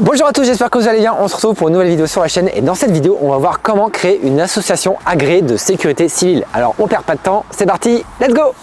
Bonjour à tous, j'espère que vous allez bien. On se retrouve pour une nouvelle vidéo sur la chaîne et dans cette vidéo, on va voir comment créer une association agréée de sécurité civile. Alors on perd pas de temps, c'est parti, let's go!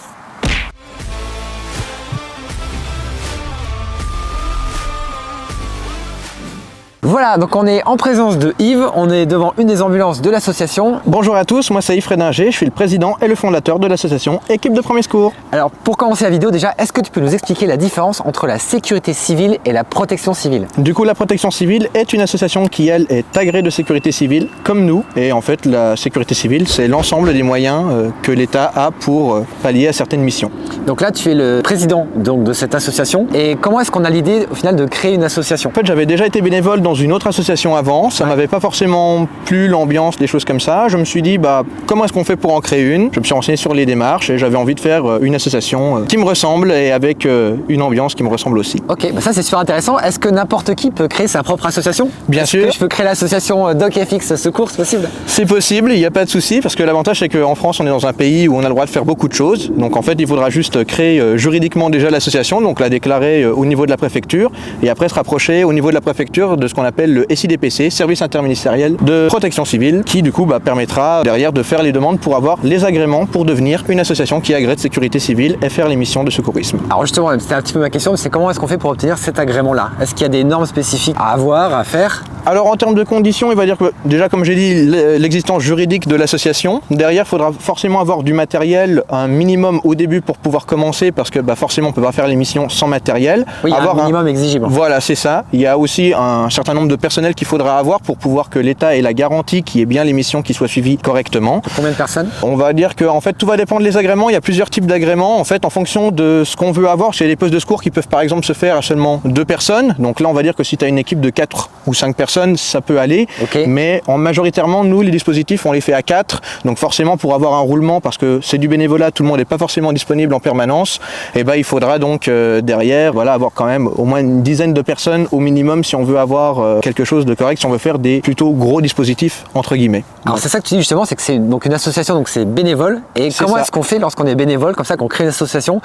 Voilà, donc on est en présence de Yves, on est devant une des ambulances de l'association. Bonjour à tous, moi c'est Yves Frédinger, je suis le président et le fondateur de l'association Équipe de Premier Secours. Alors pour commencer la vidéo déjà, est-ce que tu peux nous expliquer la différence entre la sécurité civile et la protection civile? Du coup la protection civile est une association qui elle est agréée de sécurité civile comme nous, et en fait la sécurité civile c'est l'ensemble des moyens que l'État a pour pallier à certaines missions. Donc là tu es le président donc, de cette association, et comment est-ce qu'on a l'idée au final de créer une association? En fait j'avais déjà été bénévole dans une autre association avant, ça m'avait pas forcément plu l'ambiance, des choses comme ça. Je me suis dit comment est-ce qu'on fait pour en créer une? Je me suis renseigné sur les démarches et j'avais envie de faire une association qui me ressemble et avec une ambiance qui me ressemble aussi. Ok, ça c'est super intéressant. Est-ce que n'importe qui peut créer sa propre association? Bien sûr. Est-ce que je peux créer l'association DocFX Secours, c'est possible? C'est possible, il n'y a pas de souci, parce que l'avantage c'est qu'en France on est dans un pays où on a le droit de faire beaucoup de choses. Donc en fait il faudra juste créer juridiquement déjà l'association, donc la déclarer au niveau de la préfecture et après se rapprocher au niveau de la préfecture de ce qu'on appelle le SIDPC, Service interministériel de protection civile, qui du coup permettra derrière de faire les demandes pour avoir les agréments pour devenir une association qui agrée de sécurité civile et faire les missions de secourisme. Alors justement, c'était un petit peu ma question, c'est comment est-ce qu'on fait pour obtenir cet agrément-là? Est-ce qu'il y a des normes spécifiques à avoir, à faire? Alors en termes de conditions, il va dire que déjà comme j'ai dit, l'existence juridique de l'association, derrière il faudra forcément avoir du matériel, un minimum au début pour pouvoir commencer, parce que forcément on ne peut pas faire les missions sans matériel. Oui, il y a un minimum exigible. Voilà, c'est ça. Il y a aussi un certain nombre de personnel qu'il faudra avoir pour pouvoir que l'État ait la garantie qu'il y ait bien les missions qui soient suivies correctement. Combien de personnes? On va dire que en fait tout va dépendre des agréments. Il y a plusieurs types d'agréments en fait en fonction de ce qu'on veut avoir. Chez les postes de secours qui peuvent par exemple se faire à seulement 2 personnes. Donc là on va dire que si tu as une équipe de 4 ou 5 personnes, ça peut aller. Okay. Mais majoritairement nous les dispositifs on les fait à 4. Donc forcément pour avoir un roulement, parce que c'est du bénévolat, tout le monde n'est pas forcément disponible en permanence, et il faudra donc derrière avoir quand même au moins une dizaine de personnes au minimum si on veut avoir quelque chose de correct, si on veut faire des plutôt gros dispositifs entre guillemets. Alors c'est ça que tu dis justement, c'est que c'est donc une association, donc c'est bénévole. Et comment est-ce qu'on fait lorsqu'on est bénévole comme ça, qu'on crée une association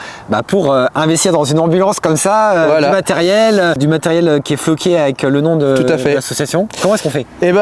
pour investir dans une ambulance comme ça, voilà. du matériel qui est floqué avec le nom de l'association? Comment est-ce qu'on fait? Et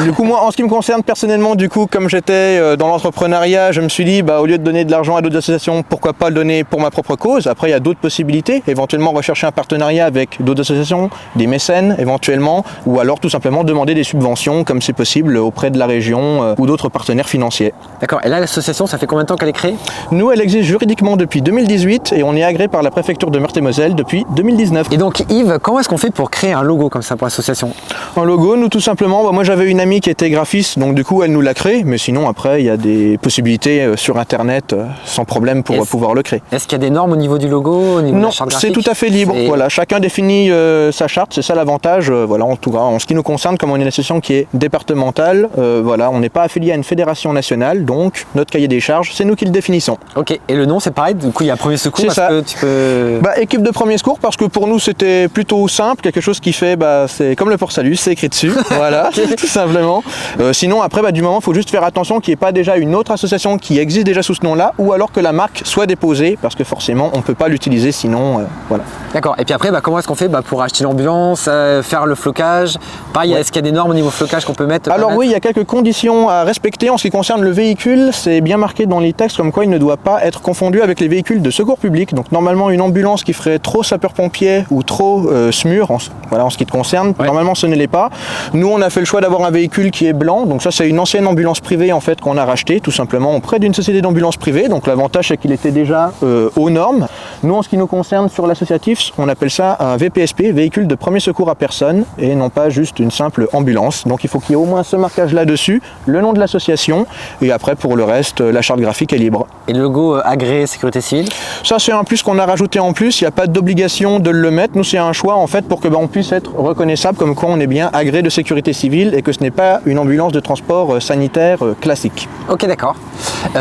du coup moi en ce qui me concerne personnellement, du coup comme j'étais dans l'entrepreneuriat, je me suis dit au lieu de donner de l'argent à d'autres associations, pourquoi pas le donner pour ma propre cause? Après il y a d'autres possibilités, éventuellement rechercher un partenariat avec d'autres associations, des mécènes éventuellement, ou alors tout simplement demander des subventions comme c'est possible auprès de la région ou d'autres partenaires financiers. D'accord, et là l'association ça fait combien de temps qu'elle est créée? Nous elle existe juridiquement depuis 2018 et on est agréé par la préfecture de Meurthe-et-Moselle depuis 2019. Et donc Yves, comment est-ce qu'on fait pour créer un logo comme ça pour l'association? Un logo, nous tout simplement, moi j'avais une amie qui était graphiste, donc du coup elle nous l'a créé, mais sinon après il y a des possibilités sur internet sans problème pour pouvoir le créer. Est-ce qu'il y a des normes au niveau du logo, au niveau de la charte graphique? C'est tout à fait libre, voilà, chacun définit sa charte, c'est ça l'avantage, voilà, en tout cas en ce qui nous concerne, comme on est une association qui est départementale, voilà, on n'est pas affilié à une fédération nationale, donc notre cahier des charges, c'est nous qui le définissons. Ok, et le nom c'est pareil, du coup il y a Premier Secours, c'est ça. Que tu peux... Équipe de Premier Secours, parce que pour nous c'était plutôt simple, quelque chose qui fait, c'est comme le port-salut, c'est écrit dessus, voilà, tout simplement. Sinon après, du moment, il faut juste faire attention qu'il n'y ait pas déjà une autre association qui existe déjà sous ce nom-là, ou alors que la marque soit déposée, parce que forcément on ne peut pas l'utiliser sinon, voilà. D'accord, et puis après, comment est-ce qu'on fait pour acheter l'ambulance, faire le flocage? Pareil, est-ce qu'il y a des normes au niveau flocage qu'on peut mettre? Alors oui, il y a quelques conditions à respecter en ce qui concerne le véhicule. C'est bien marqué dans les textes comme quoi il ne doit pas être confondu avec les véhicules de secours public. Donc normalement une ambulance qui ferait trop sapeur-pompier ou trop SMUR, en ce qui te concerne, normalement ce ne l'est pas. Nous on a fait le choix d'avoir un véhicule qui est blanc, donc ça c'est une ancienne ambulance privée en fait qu'on a racheté tout simplement auprès d'une société d'ambulance privée. Donc l'avantage c'est qu'il était déjà aux normes. Nous en ce qui nous concerne sur l'associatif, on appelle ça un VPSP, véhicule de premier secours à personne, et non pas juste une simple ambulance. Donc il faut qu'il y ait au moins ce marquage là-dessus, le nom de l'association, et après pour le reste, la charte graphique est libre. Et le logo agréé sécurité civile? Ça c'est un plus qu'on a rajouté en plus, il n'y a pas d'obligation de le mettre. Nous c'est un choix en fait pour que on puisse être reconnaissable comme quoi on est est bien agréée de sécurité civile et que ce n'est pas une ambulance de transport sanitaire classique. Ok, d'accord.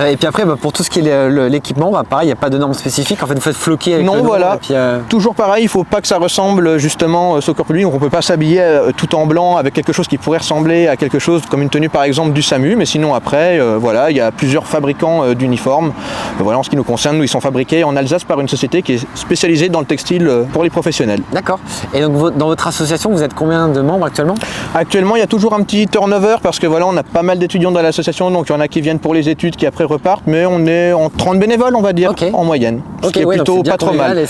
Et puis après, pour tout ce qui est l'équipement, pareil, il n'y a pas de normes spécifiques. En fait, vous faites floquer avec non, le nom, voilà. Et puis, toujours pareil, il ne faut pas que ça ressemble justement au secours public. Donc on ne peut pas s'habiller tout en blanc avec quelque chose qui pourrait ressembler à quelque chose comme une tenue par exemple du SAMU. Mais sinon après, voilà, il y a plusieurs fabricants d'uniformes. Voilà, en ce qui nous concerne, nous, ils sont fabriqués en Alsace par une société qui est spécialisée dans le textile pour les professionnels. D'accord. Et donc dans votre association, vous êtes combien de membres actuellement? Actuellement, il y a toujours un petit turnover parce que voilà, on a pas mal d'étudiants dans l'association, donc il y en a qui viennent pour les études, qui après repartent, mais on est en 30 bénévoles, on va dire, en moyenne. Ce qui est plutôt pas trop mal.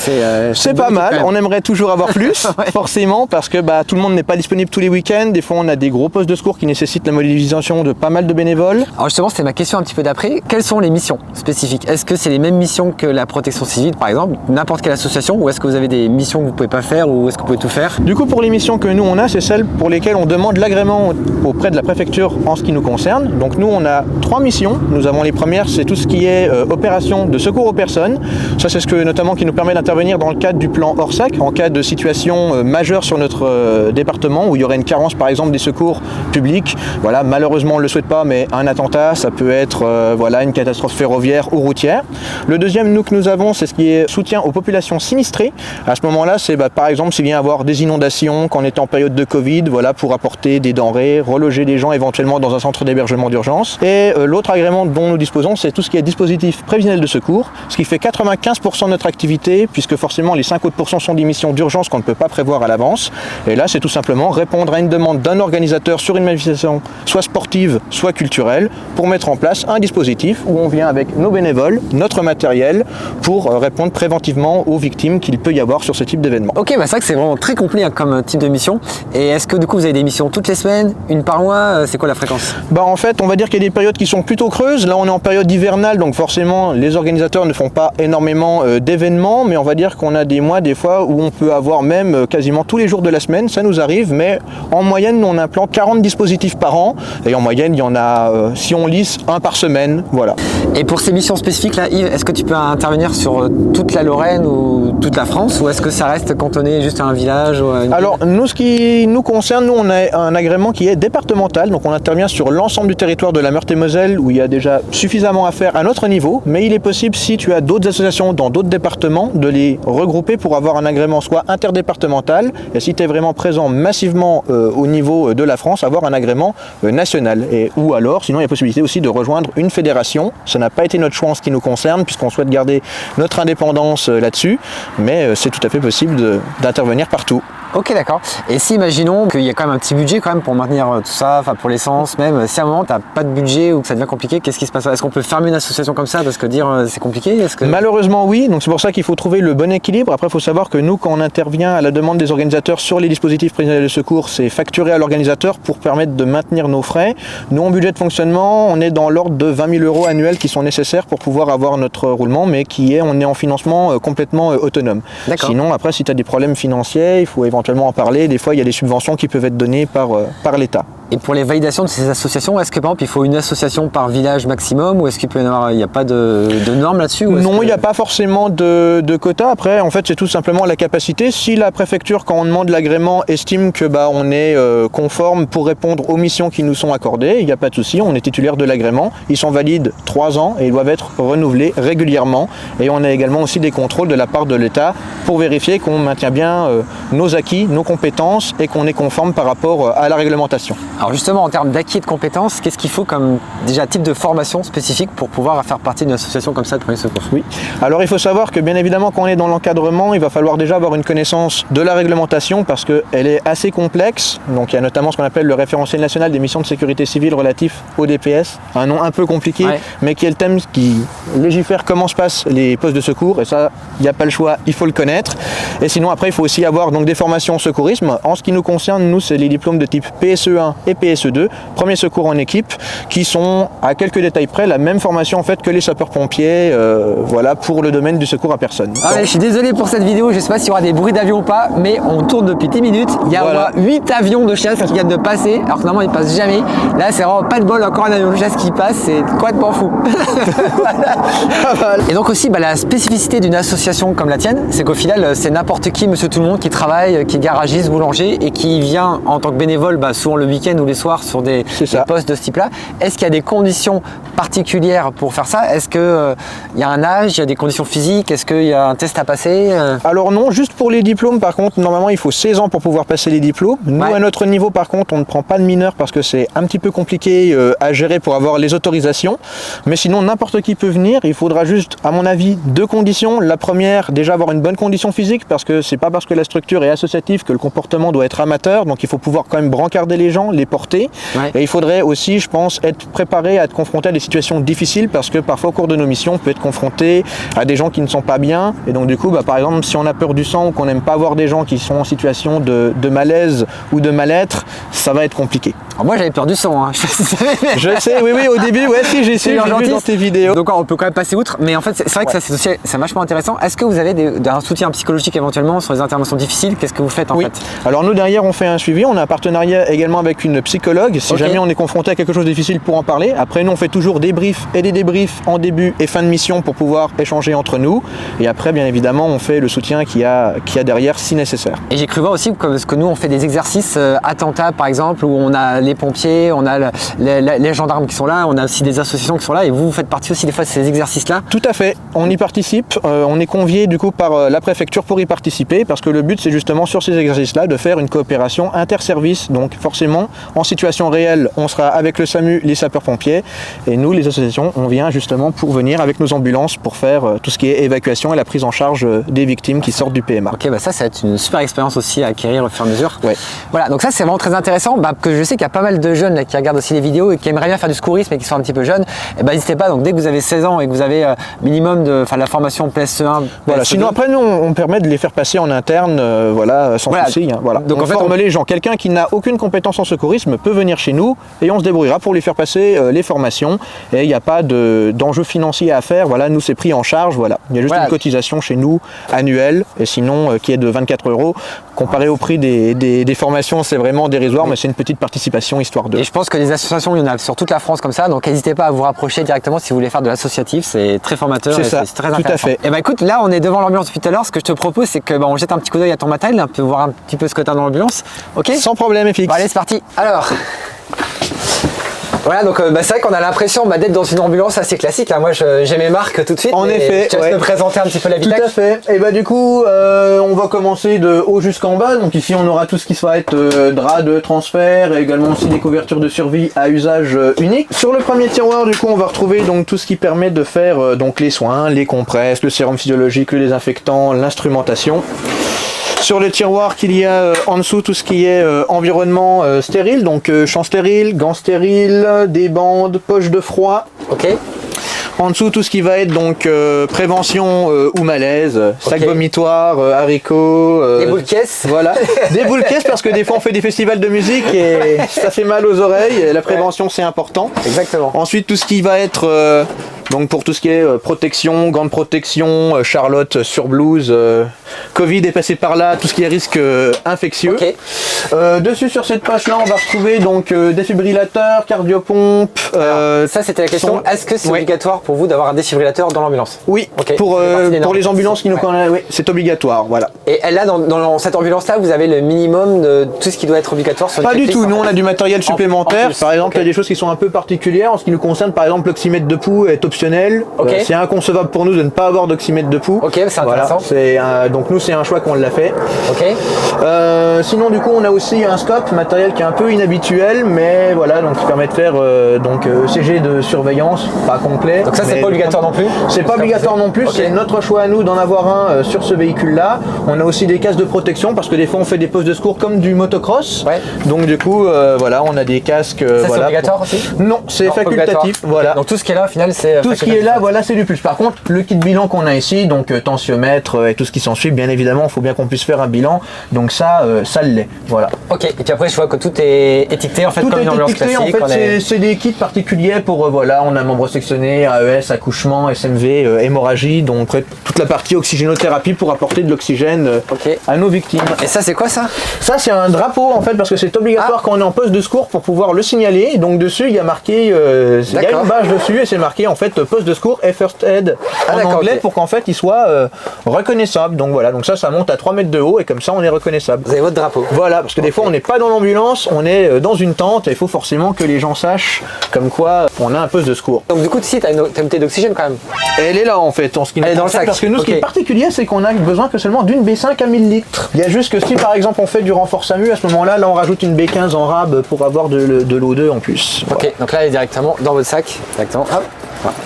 C'est pas mal, on aimerait toujours avoir plus, forcément, parce que tout le monde n'est pas disponible tous les week-ends. Des fois, on a des gros postes de secours qui nécessitent la mobilisation de pas mal de bénévoles. Alors justement, c'était ma question un petit peu d'après. Quelles sont les missions spécifiques? Est-ce que c'est les mêmes missions que la protection civile, par exemple, n'importe quelle association, ou est-ce que vous avez des missions que vous ne pouvez pas faire, ou est-ce que vous pouvez tout faire? Du coup, pour les missions que nous on a, c'est celles pour lesquelles on demande l'agrément auprès de la préfecture en ce qui nous concerne. Donc nous, on a 3 missions. Nous avons les premières, c'est tout ce qui est opération de secours aux personnes. Ça, c'est ce que notamment qui nous permet d'intervenir dans le cadre du plan Orsac, en cas de situation majeure sur notre département, où il y aurait une carence, par exemple, des secours publics. Voilà, malheureusement, on ne le souhaite pas, mais un attentat, ça peut être voilà, une catastrophe ferroviaire ou routière. Le deuxième, nous, que nous avons, c'est ce qui est soutien aux populations sinistrées. À ce moment-là, c'est par exemple, s'il vient y avoir des inondations, quand on est en période de Covid, voilà, pour apporter des denrées, reloger des gens éventuellement dans un centre d'hébergement d'urgence. Et l'autre agrément dont nous disposons, c'est tout ce qui est dispositif prévisionnel de secours, ce qui fait 95% de notre activité, puisque forcément les 5 autres % sont des missions d'urgence qu'on ne peut pas prévoir à l'avance. Et là, c'est tout simplement répondre à une demande d'un organisateur sur une manifestation, soit sportive, soit culturelle, pour mettre en place un dispositif où on vient avec nos bénévoles, notre matériel, pour répondre préventivement aux victimes qu'il peut y avoir sur ce type d'événement. Ok, c'est vrai que c'est vraiment très complet comme type de mission. Et est-ce que du coup vous avez des missions toutes les semaines, une par mois? C'est quoi la fréquence? En fait, on va dire qu'il y a des périodes qui sont plutôt creuses. Là, on est en période hivernale, donc forcément, les organisateurs ne font pas énormément d'événements, mais on va dire qu'on a des mois, des fois, où on peut avoir même quasiment tous les jours de la semaine. Ça nous arrive, mais en moyenne, nous, on implante 40 dispositifs par an. Et en moyenne, il y en a, si on lisse, un par semaine. Voilà. Et pour ces missions spécifiques, là, Yves, est-ce que tu peux intervenir sur toute la Lorraine ou toute la France, ou est-ce que ça reste cantonné juste à un village ou à une... Alors, nous, ce qui nous concerne, nous, on a un agrément qui est départemental, donc on intervient sur l'ensemble du territoire de la Meurthe-et-Moselle, où il y a déjà suffisamment à faire à notre niveau, mais il est possible, si tu as d'autres associations dans d'autres départements, de les regrouper pour avoir un agrément soit interdépartemental, et si tu es vraiment présent massivement au niveau de la France, avoir un agrément national. Ou alors, sinon, il y a possibilité aussi de rejoindre une fédération. Ça n'a pas été notre choix en ce qui nous concerne, puisqu'on souhaite garder notre indépendance là-dessus, mais c'est tout à fait possible d'intervenir partout. Ok, d'accord. Et si imaginons qu'il y a quand même un petit budget quand même pour maintenir tout ça, enfin pour l'essence même, si à un moment tu n'as pas de budget ou que ça devient compliqué, qu'est-ce qui se passe? Est-ce qu'on peut fermer une association comme ça parce que dire c'est compliqué? Malheureusement oui, donc c'est pour ça qu'il faut trouver le bon équilibre. Après il faut savoir que nous, quand on intervient à la demande des organisateurs sur les dispositifs prévisionnels de secours, c'est facturé à l'organisateur pour permettre de maintenir nos frais. Nous, en budget de fonctionnement, on est dans l'ordre de 20 000 € annuels qui sont nécessaires pour pouvoir avoir notre roulement, mais on est en financement complètement autonome. Sinon après, si tu as des problèmes financiers, il faut éventuellement en parler. Des fois, il y a des subventions qui peuvent être données par l'État. Et pour les validations de ces associations, est-ce que par exemple il faut une association par village maximum, ou est-ce qu'il n'y a pas de normes là-dessus? Non, il n'y a pas forcément de quota. Après, en fait, c'est tout simplement la capacité. Si la préfecture, quand on demande l'agrément, estime que on est conforme pour répondre aux missions qui nous sont accordées, il n'y a pas de souci, on est titulaire de l'agrément. Ils sont valides 3 ans et ils doivent être renouvelés régulièrement. Et on a également aussi des contrôles de la part de l'État pour vérifier qu'on maintient bien nos acquis, nos compétences et qu'on est conforme par rapport à la réglementation. Alors justement, en termes d'acquis et de compétences, qu'est-ce qu'il faut comme déjà type de formation spécifique pour pouvoir faire partie d'une association comme ça de premiers secours? Oui, alors il faut savoir que bien évidemment quand on est dans l'encadrement, il va falloir déjà avoir une connaissance de la réglementation parce qu'elle est assez complexe. Donc il y a notamment ce qu'on appelle le référentiel national des missions de sécurité civile relatif au DPS, un nom un peu compliqué, mais qui est le thème qui légifère comment se passent les postes de secours, et ça, il n'y a pas le choix, il faut le connaître. Et sinon après, il faut aussi avoir donc des formations secourisme. En ce qui nous concerne, nous, c'est les diplômes de type PSE1 et PSE2, premier secours en équipe, qui sont à quelques détails près la même formation en fait que les sapeurs-pompiers, voilà, pour le domaine du secours à personne. Je suis désolé pour cette vidéo, je sais pas s'il y aura des bruits d'avion ou pas, mais on tourne depuis 10 minutes. Il y a voilà. 8 avions de chasse qui viennent de passer, alors que normalement ils passent jamais. Là c'est vraiment pas de bol, encore un avion de chasse qui passe, c'est complètement fou. Voilà. Et donc aussi la spécificité d'une association comme la tienne, c'est qu'au final c'est n'importe qui, monsieur tout le monde qui travaille, qui est garagiste, boulanger et qui vient en tant que bénévole, souvent le week-end ou les soirs sur des postes de ce type là. Est-ce qu'il y a des conditions particulières pour faire ça? Est-ce qu'il y a un âge, il y a des conditions physiques, est-ce qu'il y a un test à passer? Alors non, juste pour les diplômes par contre, normalement il faut 16 ans pour pouvoir passer les diplômes. Nous à notre niveau par contre on ne prend pas de mineurs parce que c'est un petit peu compliqué à gérer pour avoir les autorisations. Mais sinon n'importe qui peut venir, il faudra juste à mon avis 2 conditions. La première, déjà avoir une bonne condition physique parce que c'est pas parce que la structure est associative que le comportement doit être amateur, donc il faut pouvoir quand même brancarder les gens, les porter. Et il faudrait aussi, je pense, être préparé à être confronté à des situations difficiles parce que parfois au cours de nos missions on peut être confronté à des gens qui ne sont pas bien et donc du coup par exemple si on a peur du sang ou qu'on n'aime pas voir des gens qui sont en situation de malaise ou de mal-être, ça va être compliqué. Alors moi j'avais peur du sang, hein. Je sais, oui au début, si j'ai vu dans tes vidéos. Donc on peut quand même passer outre, mais en fait c'est vrai que ça c'est vachement intéressant. Est-ce que vous avez un soutien psychologique éventuellement sur les interventions difficiles? Qu'est-ce que vous faites en fait? Alors nous derrière on fait un suivi, on a un partenariat également avec une psychologue si jamais on est confronté à quelque chose de difficile pour en parler. Après nous on fait toujours des briefs et des débriefs en début et fin de mission pour pouvoir échanger entre nous et après bien évidemment on fait le soutien qu'il y a derrière si nécessaire. Et j'ai cru voir aussi que nous on fait des exercices attentats par exemple où on a les pompiers, on a les gendarmes qui sont là, on a aussi des associations qui sont là et vous faites partie aussi des fois de ces exercices là? Tout à fait, on y participe, on est convié du coup par la préfecture pour y participer parce que le but c'est justement sur ces exercices là de faire une coopération interservice, donc forcément en situation réelle on sera avec le SAMU, les sapeurs-pompiers et nous les associations on vient justement pour venir avec nos ambulances pour faire tout ce qui est évacuation et la prise en charge des victimes qui sortent du PMA. Ok, ça va être une super expérience aussi à acquérir au fur et à mesure. Voilà, donc ça c'est vraiment très intéressant, que je sais qu'il y a pas mal de jeunes là, qui regardent aussi les vidéos et qui aimeraient bien faire du secourisme et qui sont un petit peu jeunes. Et n'hésitez pas, donc dès que vous avez 16 ans et que vous avez minimum de la formation PSE1, voilà. Sinon après nous on permet de les faire passer en interne, sans souci. Voilà. Donc on forme les gens. Quelqu'un qui n'a aucune compétence en secourisme peut venir chez nous et on se débrouillera pour lui faire passer les formations. Et il n'y a pas d'enjeu financier à faire. Voilà, nous c'est pris en charge. Voilà, il y a juste une cotisation chez nous annuelle et sinon qui est de 24 €. Comparé au prix des formations, c'est vraiment dérisoire, mais c'est une petite participation histoire de. Et je pense que les associations, il y en a sur toute la France comme ça, donc n'hésitez pas à vous rapprocher directement si vous voulez faire de l'associatif, c'est très formateur, c'est très intéressant. Tout à fait. Et écoute, là on est devant l'ambulance depuis tout à l'heure, ce que je te propose c'est que on jette un petit coup d'œil à ton matériel, on peut voir un petit peu ce que tu as dans l'ambulance. Ok? Sans problème, FX. Bon, allez, c'est parti. Alors. Voilà, donc c'est vrai qu'on a l'impression d'être dans une ambulance assez classique. Moi, j'ai mes marques tout de suite. En effet, je te laisse me présenter un petit peu l'habitacle. Tout à fait. Et du coup, on va commencer de haut jusqu'en bas. Donc ici, on aura tout ce qui va être drap de transfert et également aussi des couvertures de survie à usage unique. Sur le premier tiroir, du coup, on va retrouver donc tout ce qui permet de faire donc les soins, les compresses, le sérum physiologique, le désinfectant, l'instrumentation. Sur le tiroir qu'il y a en dessous, tout ce qui est environnement stérile, donc champs stériles, gants stériles, des bandes, poches de froid. Ok. En dessous, tout ce qui va être donc prévention ou malaise, sac vomitoire, haricots. Des boules caisses. Voilà, des boules caisses parce que des fois on fait des festivals de musique et ça fait mal aux oreilles. Et la prévention c'est important. Exactement. Ensuite, tout ce qui va être donc pour tout ce qui est protection, gants de protection, Charlotte sur blouse, Covid est passé par là, tout ce qui est risque infectieux. Dessus sur cette page là on va retrouver donc défibrillateur, cardiopompe. Ça c'était la question, est-ce que c'est obligatoire pour vous d'avoir un défibrillateur dans l'ambulance? Oui, pour les ambulances qui nous connaissent, oui, c'est obligatoire, voilà. Et là dans cette ambulance là vous avez le minimum de tout ce qui doit être obligatoire sur Pas du tout, nous on a du matériel supplémentaire, par exemple il y a des choses qui sont un peu particulières en ce qui nous concerne, par exemple l'oxymètre de pouls est optionnel. C'est inconcevable pour nous de ne pas avoir d'oxymètre de pouls. Ok, c'est intéressant. Donc nous c'est un choix qu'on l'a fait. Ok. Sinon du coup on a aussi un scope, matériel qui est un peu inhabituel, mais voilà, donc qui permet de faire CG de surveillance, pas complet. Donc ça c'est pas obligatoire non plus? C'est pas obligatoire non plus, c'est notre choix à nous d'en avoir un sur ce véhicule là. On a aussi des casques de protection parce que des fois on fait des postes de secours comme du motocross. Donc du coup voilà, on a des casques. Ça c'est obligatoire aussi? Non, c'est facultatif. Voilà. Donc tout ce qui est là au final c'est tout ce qui est là, voilà, c'est du plus. Par contre, le kit bilan qu'on a ici, donc tensiomètre et tout ce qui s'ensuit, bien évidemment, il faut bien qu'on puisse faire un bilan. Donc ça l'est. Voilà. Ok, et puis après, je vois que tout est étiqueté en fait tout comme une ambulance classique. En fait, c'est des kits particuliers pour, voilà, on a membre sectionné, AES, accouchement, SMV, hémorragie, donc toute la partie oxygénothérapie pour apporter de l'oxygène à nos victimes. Et ça, c'est quoi ça? Ça, c'est un drapeau en fait, parce que c'est obligatoire quand on est en poste de secours pour pouvoir le signaler. Donc dessus, il y a marqué, il y a une badge dessus et c'est marqué en fait poste de secours et first aid en anglais pour qu'en fait il soit reconnaissable. Donc voilà, donc ça monte à 3 mètres de haut et comme ça on est reconnaissable. Vous avez votre drapeau. Voilà, parce que des fois on n'est pas dans l'ambulance, on est dans une tente et il faut forcément que les gens sachent comme quoi on a un poste de secours. Donc du coup ici tu as une bouteille d'oxygène quand même. Elle est là en fait, en ce qui elle est dans le sac. Parce que nous ce qui est particulier c'est qu'on a besoin que seulement d'une B5 à 1000 litres. Il y a juste que si par exemple on fait du renfort SAMU, à ce moment-là, on rajoute une B15 en rab pour avoir de l'O2 en plus. Ok, voilà. Donc là elle est directement dans votre sac, directement. Hop.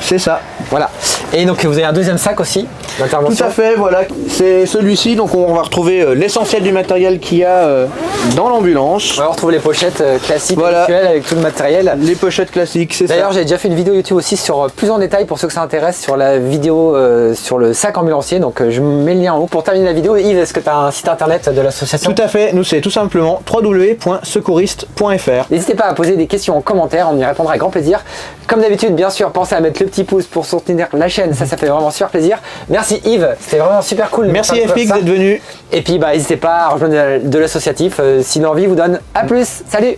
C'est ça. Voilà. Et donc vous avez un deuxième sac aussi d'intervention. Tout à fait, voilà. C'est celui-ci, donc on va retrouver l'essentiel du matériel qu'il y a dans l'ambulance. On va retrouver les pochettes classiques habituelles avec tout le matériel. Les pochettes classiques, c'est ça. D'ailleurs, j'ai déjà fait une vidéo YouTube aussi sur plus en détail pour ceux que ça intéresse sur la vidéo sur le sac ambulancier. Donc je mets le lien en haut. Pour terminer la vidéo, Yves, est-ce que tu as un site internet de l'association? Tout à fait, nous c'est tout simplement www.secouriste.fr. N'hésitez pas à poser des questions en commentaire, on y répondra avec grand plaisir. Comme d'habitude, bien sûr, pensez à mettre le petit pouce pour soutenir la chaîne, ça fait vraiment super plaisir. Merci Yves, c'était vraiment super cool. Merci FX d'être venu. Et puis n'hésitez pas à rejoindre de l'associatif si l'envie vous donne. A plus, salut.